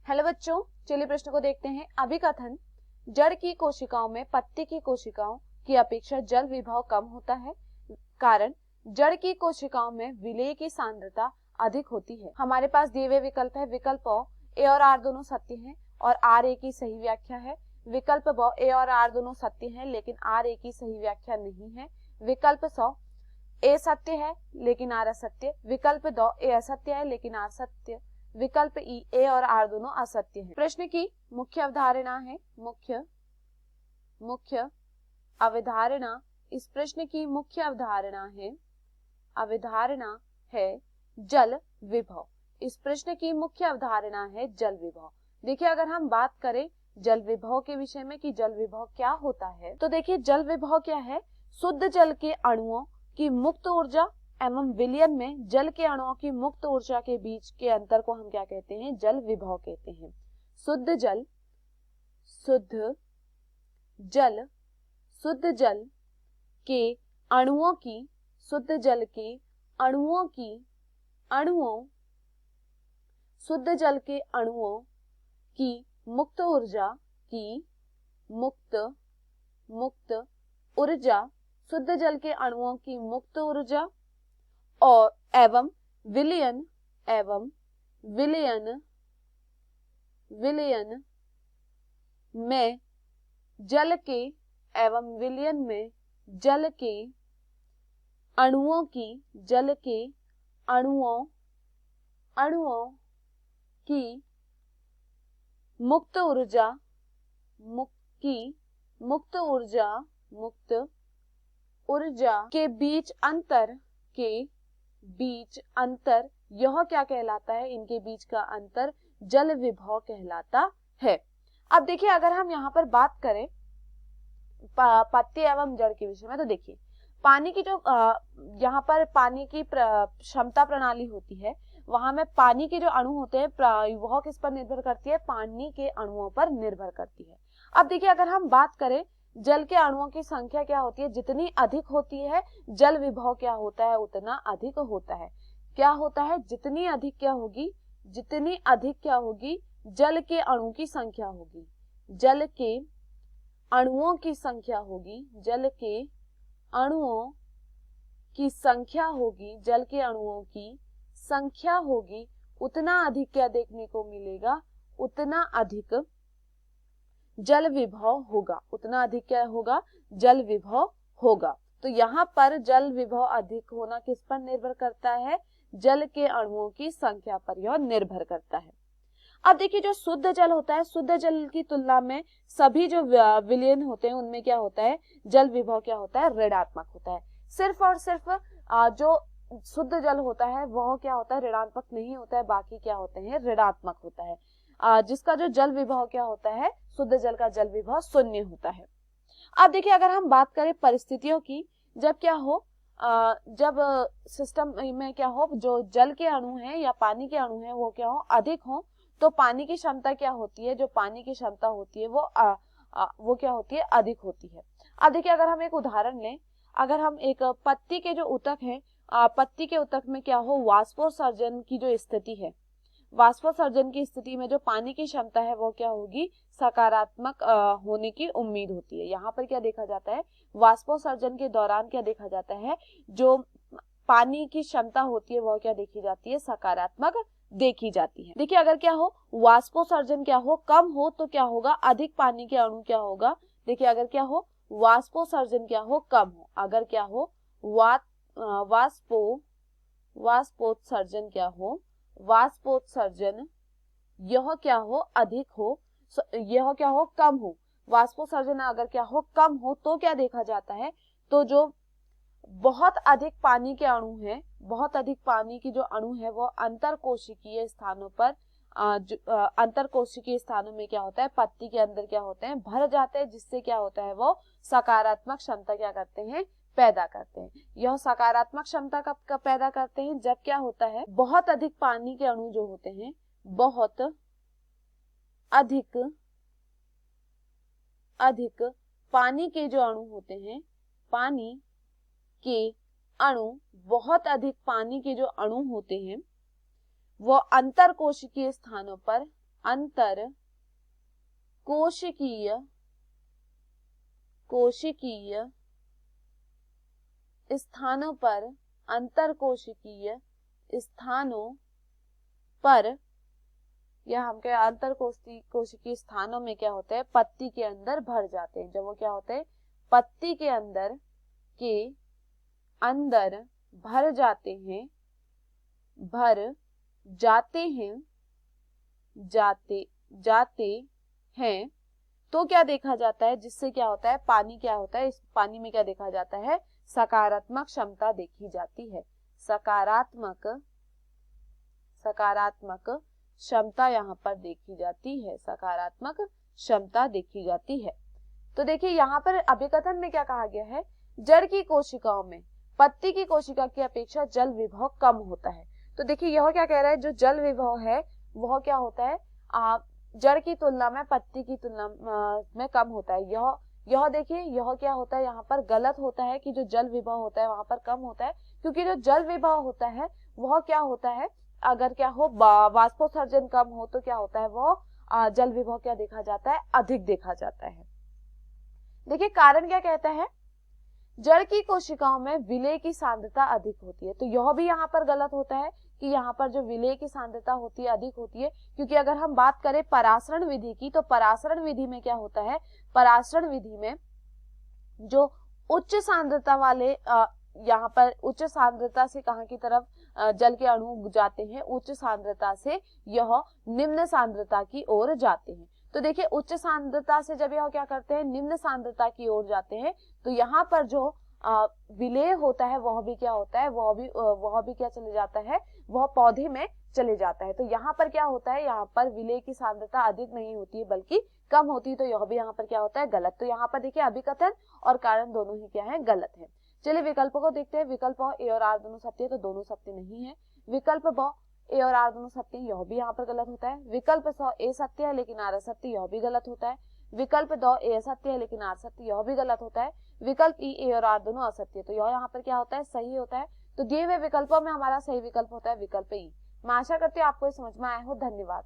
Hello बच्चों, चलिए प्रश्न को देखते हैं। अभिकथन, जड़ की कोशिकाओं में पत्ती की कोशिकाओं की अपेक्षा जल विभव कम होता है। कारण, जड़ की कोशिकाओं में विलेय की सांद्रता अधिक होती है। हमारे पास दिए हुए विकल्प है। विकल्प अ, ए और आर दोनों सत्य हैं और आर ए की सही व्याख्या है। विकल्प ब, ए और आर दोनों सत्य हैं लेकिन आर ए की सही व्याख्या नहीं है। विकल्प स, ए सत्य है लेकिन आर असत्य। विकल्प द, ए असत्य है लेकिन आर सत्य। विकल्प ई, ए और आर दोनों असत्य हैं। प्रश्न की मुख्य अवधारणा है मुख्य अवधारणा। इस प्रश्न की मुख्य अवधारणा है जल विभव। इस प्रश्न की मुख्य अवधारणा है जल विभव। देखिए, अगर हम बात करें जल विभव के विषय में कि जल विभव क्या होता है, तो देखिए जल विभव क्या है। शुद्ध जल के अणुओं की मुक्त ऊर्जा एवं विलयन में जल के अणुओं की मुक्त ऊर्जा के बीच के अंतर को हम क्या कहते हैं? जल विभव कहते हैं। शुद्ध जल के अणुओं की शुद्ध जल के अणुओं की मुक्त ऊर्जा शुद्ध जल के अणुओं की मुक्त ऊर्जा और एवं विलयन में जल के अणुओं की मुक्त ऊर्जा के बीच अंतर यह क्या कहलाता है? इनके बीच का अंतर जल विभव कहलाता है। अब देखिए, अगर हम यहाँ पर बात करें पत्ती एवं जड़ के विषय में, तो देखिए पानी की जो यहाँ पर पानी की क्षमता प्रणाली होती है, वहां में पानी के जो अणु होते हैं वह किस पर निर्भर करती है? पानी के अणुओं पर निर्भर करती है। अब देखिए, अगर हम बात करें जल के अणुओं की संख्या क्या होती है? जितनी अधिक होती है जल विभव क्या होता है? उतना अधिक होता है। क्या होता है? जितनी अधिक क्या होगी? जल के अणु की संख्या होगी। जल के अणुओं की संख्या होगी, उतना अधिक क्या देखने को मिलेगा? उतना अधिक जल विभव होगा। तो यहाँ पर जल विभव अधिक होना किस पर निर्भर करता है? जल के अणुओं की संख्या पर यह निर्भर करता है। अब देखिए, जो शुद्ध जल होता है, शुद्ध जल की तुलना में सभी जो विलयन होते हैं उनमें क्या होता है? जल विभव क्या होता है? ऋणात्मक होता है। सिर्फ और सिर्फ जो शुद्ध जल होता है वह क्या होता है? ऋणात्मक नहीं होता है, बाकी क्या होते हैं? ऋणात्मक होता है। जिसका जो जल विभव क्या होता है? शुद्ध जल का जल विभव 0 होता है। अब देखिए, अगर हम बात करें परिस्थितियों की, जब क्या हो, जब सिस्टम में क्या हो, जो जल के अणु हैं या पानी के अणु हैं वो क्या हो? अधिक हो, तो पानी की क्षमता क्या होती है? जो पानी की क्षमता होती है वो क्या होती है? अधिक होती है। अब देखिए, अगर हम एक उदाहरण लें, अगर हम एक पत्ती के जो ऊतक है, पत्ती के ऊतक में क्या हो? वाष्पोत्सर्जन की जो स्थिति है, वाष्पोत्सर्जन की स्थिति में जो पानी की क्षमता है वो क्या होगी? सकारात्मक होने की उम्मीद होती है। यहाँ पर क्या देखा जाता है? वाष्पोत्सर्जन के दौरान क्या देखा जाता है? जो पानी की क्षमता होती है वह क्या देखी जाती है? सकारात्मक देखी जाती है। देखिए, अगर क्या हो, वाष्पोत्सर्जन क्या हो? कम हो, तो क्या होगा? अधिक पानी के अणु क्या होगा? देखिए, अगर क्या हो, वाष्पोत्सर्जन क्या हो? कम हो। अगर क्या हो, वाष्पोत्सर्जन क्या हो? वाष्पोत्सर्जन यह क्या हो? अधिक हो, यह क्या हो? कम हो। वाष्पोत्सर्जन अगर क्या हो? कम हो, तो क्या देखा जाता है? तो जो बहुत अधिक पानी के अणु हैं, बहुत अधिक पानी की जो अणु है वो अंतरकोशिकीय स्थानों में क्या होता है? पत्ती के अंदर क्या होते हैं? भर जाते हैं, जिससे क्या होता है? वो सकारात्मक क्षमता क्या करते हैं? पैदा करते हैं। यह सकारात्मक क्षमता कब पैदा करते हैं? जब क्या होता है? बहुत अधिक पानी के अणु जो होते हैं, बहुत अधिक पानी के जो अणु होते हैं, पानी के अणु, बहुत अधिक पानी के जो अणु होते हैं वो अंतरकोशिकीय स्थानों पर अंतर कोशिकीय स्थानों पर, अंतर कोशिकीय स्थानों पर, या हम क्या अंतर कोशिकीय स्थानों में क्या होते हैं, पत्ती के अंदर भर जाते हैं। जब वो क्या होते हैं, पत्ती के अंदर भर जाते हैं, तो क्या देखा जाता है, जिससे क्या होता है, पानी क्या होता है, इस पानी में क्या देखा जाता है, सकारात्मक क्षमता देखी जाती है। सकारात्मक क्षमता यहाँ पर देखी जाती है, सकारात्मक क्षमता देखी जाती है। तो देखिए यहाँ पर अभिकथन में क्या कहा गया है, जड़ की कोशिकाओं में पत्ती की कोशिका की अपेक्षा जल विभव कम होता है। तो देखिए यह क्या कह रहा है, जो जल विभव है वह क्या होता है, जड़ की तुलना में पत्ती की तुलना में कम होता है। यह देखिए यह क्या होता है, यहाँ पर गलत होता है कि जो जल विभव होता है वहां पर कम होता है, क्योंकि जो जल विभव होता है वह क्या होता है, अगर क्या हो वाष्पोत्सर्जन कम हो तो क्या होता है, वह जल विभव क्या देखा जाता है, अधिक देखा जाता है। देखिए कारण क्या कहता है, जड़ की कोशिकाओं में विलेय की सांद्रता अधिक होती है। तो यह भी यहाँ पर गलत होता है कि यहाँ पर जो विलेय की सांद्रता होती है अधिक होती है, क्योंकि अगर हम बात करें परासरण विधि की, तो परासरण विधि में क्या होता है, परासरण विधि में जो उच्च सांद्रता वाले यहाँ पर उच्च सांद्रता से कहाँ की तरफ जल के अणु जाते हैं, उच्च सांद्रता से यह निम्न सांद्रता की ओर जाते हैं। तो देखिए उच्च सांद्रता से जब यह क्या करते हैं, निम्न सांद्रता की ओर जाते हैं, तो यहाँ पर जो विलेय होता है वह भी क्या होता है, वह भी क्या चले जाता है, वह पौधे में चले जाता है। तो यहाँ पर क्या होता है, यहाँ पर विलेय की सांद्रता अधिक नहीं होती है बल्कि कम होती है। तो यह भी यहाँ पर क्या होता है, गलत। तो यहाँ पर देखिए अभिकथन और कारण दोनों ही क्या है, गलत है। चलिए विकल्पों को देखते हैं। विकल्प ए और आर दोनों सत्य है, तो दोनों सत्य नहीं है। विकल्प ब ए और आर दोनों सत्य, यह भी यहाँ पर गलत होता है। विकल्प स ए सत्य है लेकिन आर असत्य, यह भी गलत होता है। विकल्प द ए सत्य है लेकिन आर सत्य, यह भी गलत होता है। विकल्प ई ए और आर दोनों असत्य, तो यह यहाँ पर क्या होता है, सही होता है। तो दिए हुए विकल्पों में हमारा सही विकल्प होता है विकल्प ई। मैं आशा करती हूँ आपको समझ में आया हो। धन्यवाद।